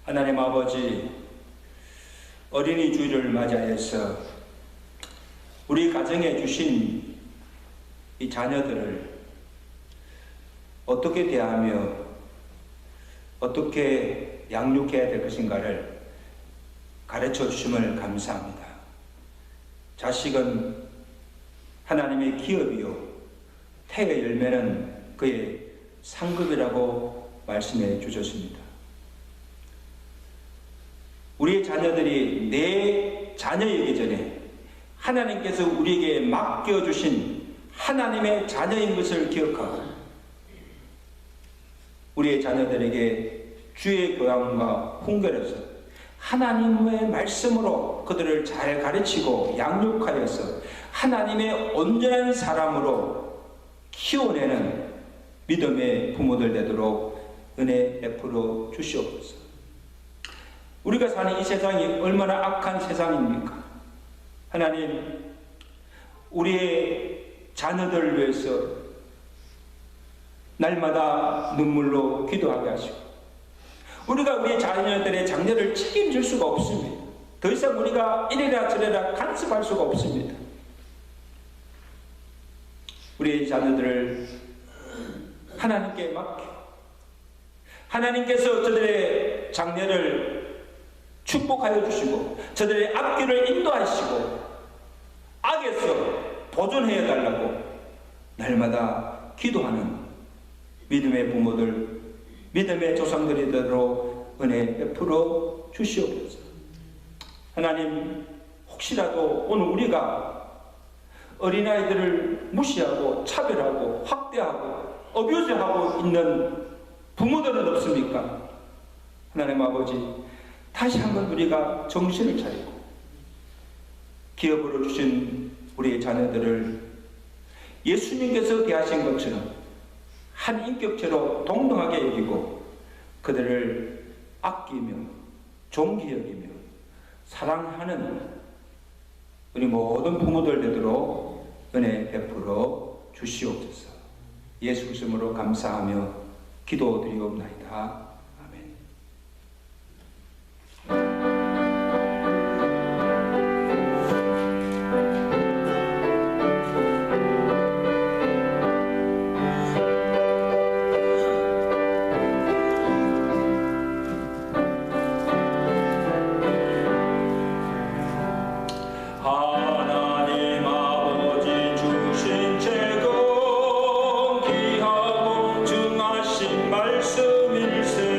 [SPEAKER 1] 하나님 아버지, 어린이 주일을 맞이해서 우리 가정에 주신 이 자녀들을 어떻게 대하며 어떻게 양육해야 될 것인가를 가르쳐 주심을 감사합니다. 자식은 하나님의 기업이요 태의 열매는 그의 상급이라고 말씀해 주셨습니다. 우리의 자녀들이 내 자녀이기 전에 하나님께서 우리에게 맡겨주신 하나님의 자녀인 것을 기억하고 우리의 자녀들에게 주의 교양과 훈계로서 하나님의 말씀으로 그들을 잘 가르치고 양육하여서 하나님의 온전한 사람으로 키워내는 믿음의 부모들 되도록 은혜 베풀어 주시옵소서. 우리가 사는 이 세상이 얼마나 악한 세상입니까? 하나님, 우리의 자녀들을 위해서 날마다 눈물로 기도하게 하시고, 우리가 우리 자녀들의 장래를 책임질 수가 없습니다. 더 이상 우리가 이래라 저래라 간섭할 수가 없습니다. 우리의 자녀들을 하나님께 맡겨 하나님께서 저들의 장래를 축복하여 주시고 저들의 앞길을 인도하시고 악에서 보존해 달라고 날마다 기도하는 믿음의 부모들, 믿음의 조상들이 되도록 은혜 베풀어 주시옵소서. 하나님, 혹시라도 오늘 우리가 어린아이들을 무시하고 차별하고 확대하고 어뷰즈하고 있는 부모들은 없습니까? 하나님 아버지, 다시 한번 우리가 정신을 차리고 기업으로 주신 우리의 자녀들을 예수님께서 대하신 것처럼 한 인격체로 동등하게 여기고 그들을 아끼며 존귀 여기며 사랑하는 우리 모든 부모들 되도록 은혜 베풀어 주시옵소서. 예수 그리스도로 감사하며 기도드리옵나이다. 아멘.
[SPEAKER 3] 하나님 아버지 주신 최고 귀하고 중하신 말씀일세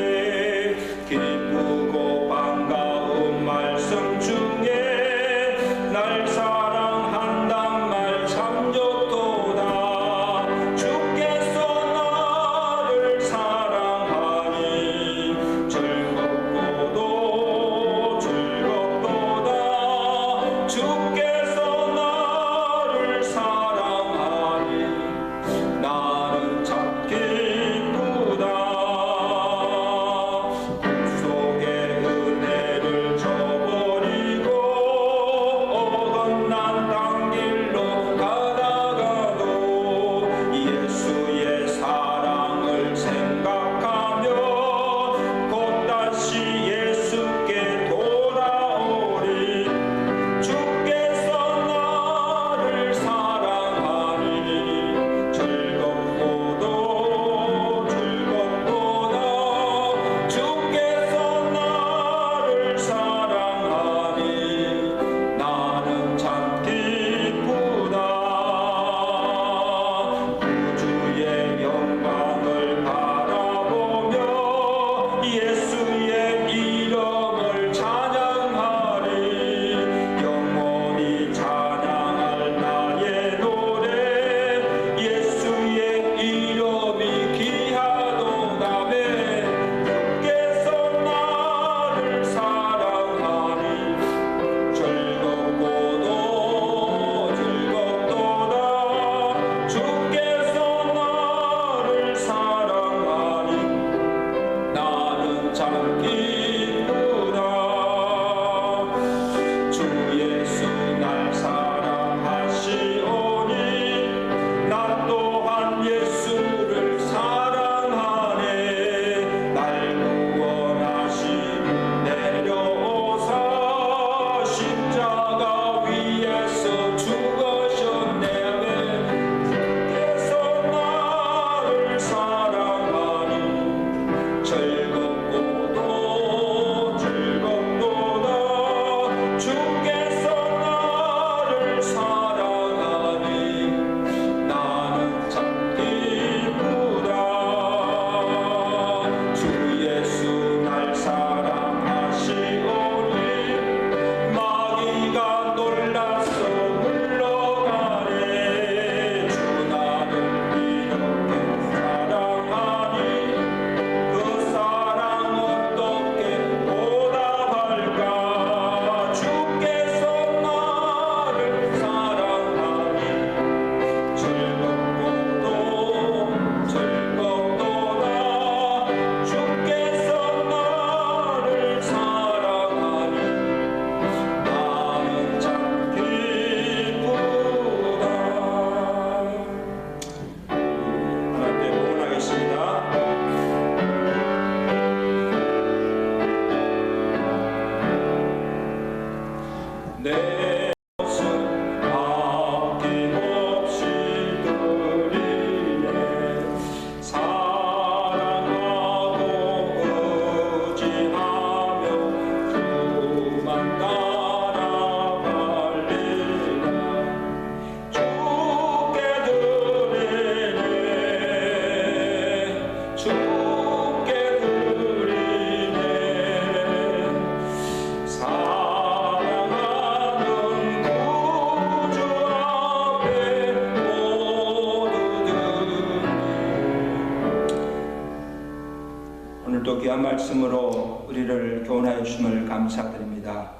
[SPEAKER 1] 오늘도 귀한 말씀으로 우리를 교훈하여 주심을 감사드립니다.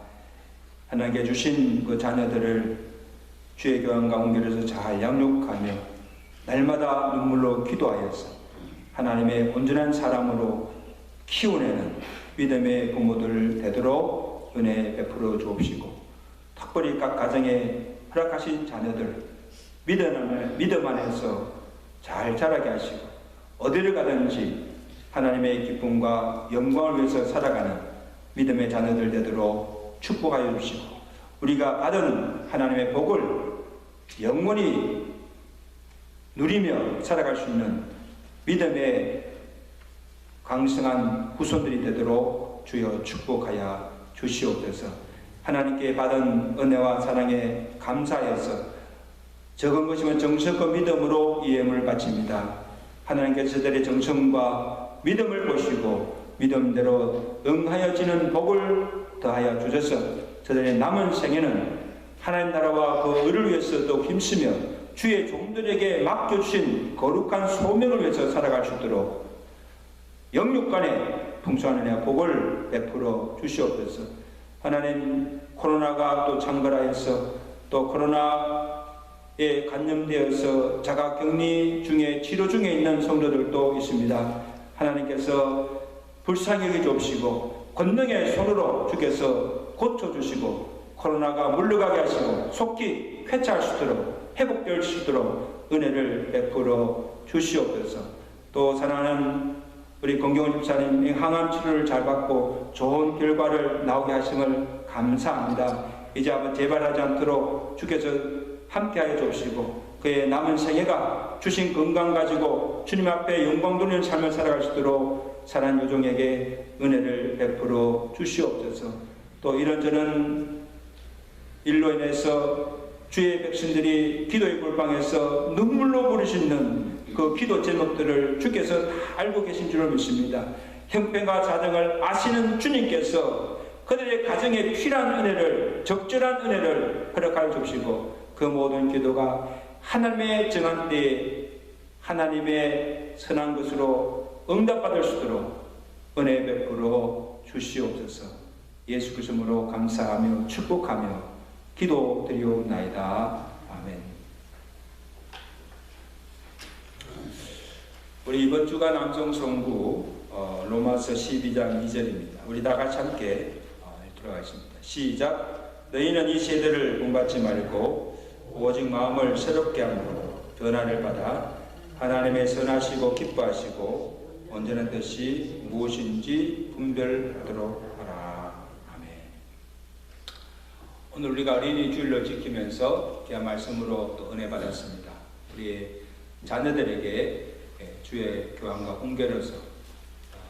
[SPEAKER 1] 하나님께 주신 그 자녀들을 주의 교환과 옮겨서 잘 양육하며 날마다 눈물로 기도하여서 하나님의 온전한 사람으로 키워내는 믿음의 부모들 되도록 은혜 베풀어 주옵시고, 특별히 각 가정에 허락하신 자녀들 믿음 안에서 잘 자라게 하시고 어디를 가든지 하나님의 기쁨과 영광을 위해서 살아가는 믿음의 자녀들 되도록 축복하여 주시고, 우리가 받은 하나님의 복을 영원히 누리며 살아갈 수 있는 믿음의 강성한 후손들이 되도록 주여 축복하여 주시옵소서. 하나님께 받은 은혜와 사랑에 감사해서 적은 것이면 정성과 믿음으로 이행을 바칩니다. 하나님께서 저들의 정성과 믿음을 보시고 믿음대로 응하여지는 복을 더하여 주셔서 저들의 남은 생에는 하나님 나라와 그 의를 위해서 또 힘쓰며 주의 종들에게 맡겨주신 거룩한 소명을 위해서 살아갈 수 있도록 영육간에 풍성한 은혜와 복을 베풀어 주시옵소서. 하나님, 코로나가 또 창궐하여서 또 코로나에 감염되어서 자가격리 중에 치료 중에 있는 성도들도 있습니다. 하나님께서 불쌍히 여겨주시고 권능의 손으로 주께서 고쳐주시고 코로나가 물러가게 하시고 속히 쾌차할 수 있도록 회복될 수 있도록 은혜를 베풀어 주시옵소서. 또 사랑하는 우리 권경원 집사님 항암 치료를 잘 받고 좋은 결과를 나오게 하심을 감사합니다. 이제 한번 재발하지 않도록 주께서 함께하여 주시고 그의 남은 생애가 주신 건강 가지고 주님 앞에 영광 돌리는 삶을 살아갈 수 있도록 사랑하는 요종에게 은혜를 베풀어 주시옵소서. 또 이런저런 일로 인해서 주의 백성들이 기도의 골방에서 눈물로 부르시는 그 기도 제목들을 주께서 다 알고 계신 줄을 믿습니다. 형편과 자정을 아시는 주님께서 그들의 가정에 필요한 은혜를, 적절한 은혜를 허락하여 주시고 그 모든 기도가 하나님의 정한 때에 하나님의 선한 것으로 응답받을 수 있도록 은혜 베풀어 주시옵소서. 예수 그리스도로 감사하며 축복하며 기도드리옵나이다. 아멘. 우리 이번 주간 암송 성구 로마서 12장 2절입니다. 우리 다 같이 함께 들어가겠습니다. 시작. 너희는 이 세대를 본받지 말고 오직 마음을 새롭게 함으로 변화를 받아 하나님의 선하시고 기뻐하시고 온전한 뜻이 무엇인지 분별하도록 하라. 아멘. 오늘 우리가 어린이 주일을 지키면서 귀한 말씀으로 또 은혜 받았습니다. 우리의 자녀들에게 주의 교환과 훈계로서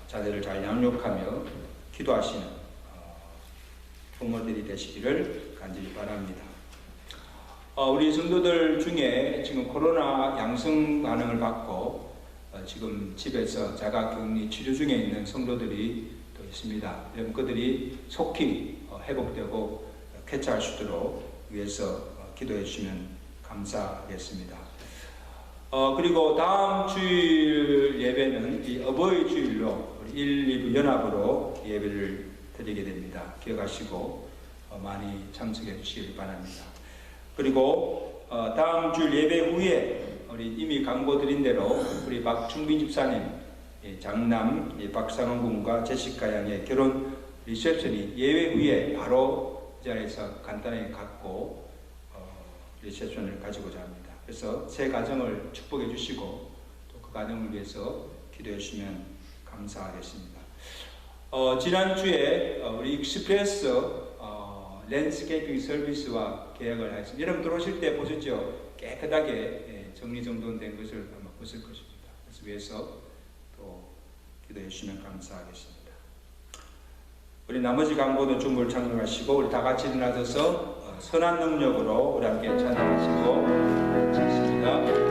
[SPEAKER 1] 자녀를 잘 양육하며 기도하시는 부모들이 되시기를 간절히 바랍니다. 우리 성도들 중에 지금 코로나 양성 반응을 받고 지금 집에서 자가격리 치료 중에 있는 성도들이 또 있습니다. 그들이 속히 회복되고 쾌차할 수 있도록 위해서 기도해 주시면 감사하겠습니다. 그리고 다음 주일 예배는 이 어버이 주일로 1, 2부 연합으로 예배를 드리게 됩니다. 기억하시고 많이 참석해 주시길 바랍니다. 그리고 다음 주일 예배 후에 우리 이미 광고 드린 대로 우리 박충빈 집사님 장남 박상원 군과 제시카 양의 결혼 리셉션이 예배 후에 바로 이 자리에서 간단하게 갖고 리셉션을 가지고자 합니다. 그래서 새 가정을 축복해 주시고 또 그 가정을 위해서 기도해 주시면 감사하겠습니다. 지난주에 우리 익스프레스 랜드스케이핑 서비스와 계약을 하였습니다. 여러분 들어오실 때 보셨죠? 깨끗하게 정리정돈된 것을 아마 보실 것입니다. 그래서 위해서 또 기도해 주시면 감사하겠습니다. 우리 나머지 강보도 준비를 참여하시고 우리 다 같이 일어나셔서 선한 능력으로 우리 함께 찬양하시고 마치겠습니다.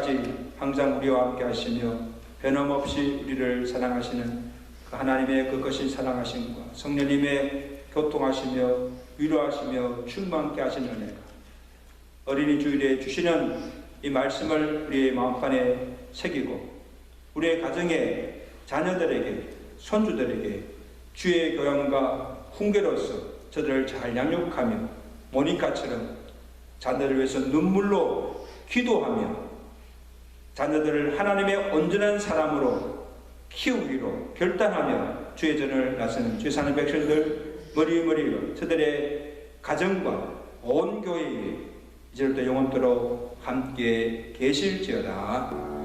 [SPEAKER 1] 끝까지 항상 우리와 함께 하시며 변함없이 우리를 사랑하시는 그 하나님의 그 거신 사랑하심과 성령님의 교통하시며 위로하시며 충만케 하시는 은혜가 어린이 주일에 주시는 이 말씀을 우리의 마음판에 새기고 우리의 가정에 자녀들에게 손주들에게 주의 교양과 훈계로서 저들을 잘 양육하며 모니카처럼 자녀들을 위해서 눈물로 기도하며 자녀들을 하나님의 온전한 사람으로 키우기로 결단하며 주의 전을 나서는 주의 사는 백성들 머리머리로 저들의 가정과 온 교회에 이제부터 영원토록 함께 계실지어다.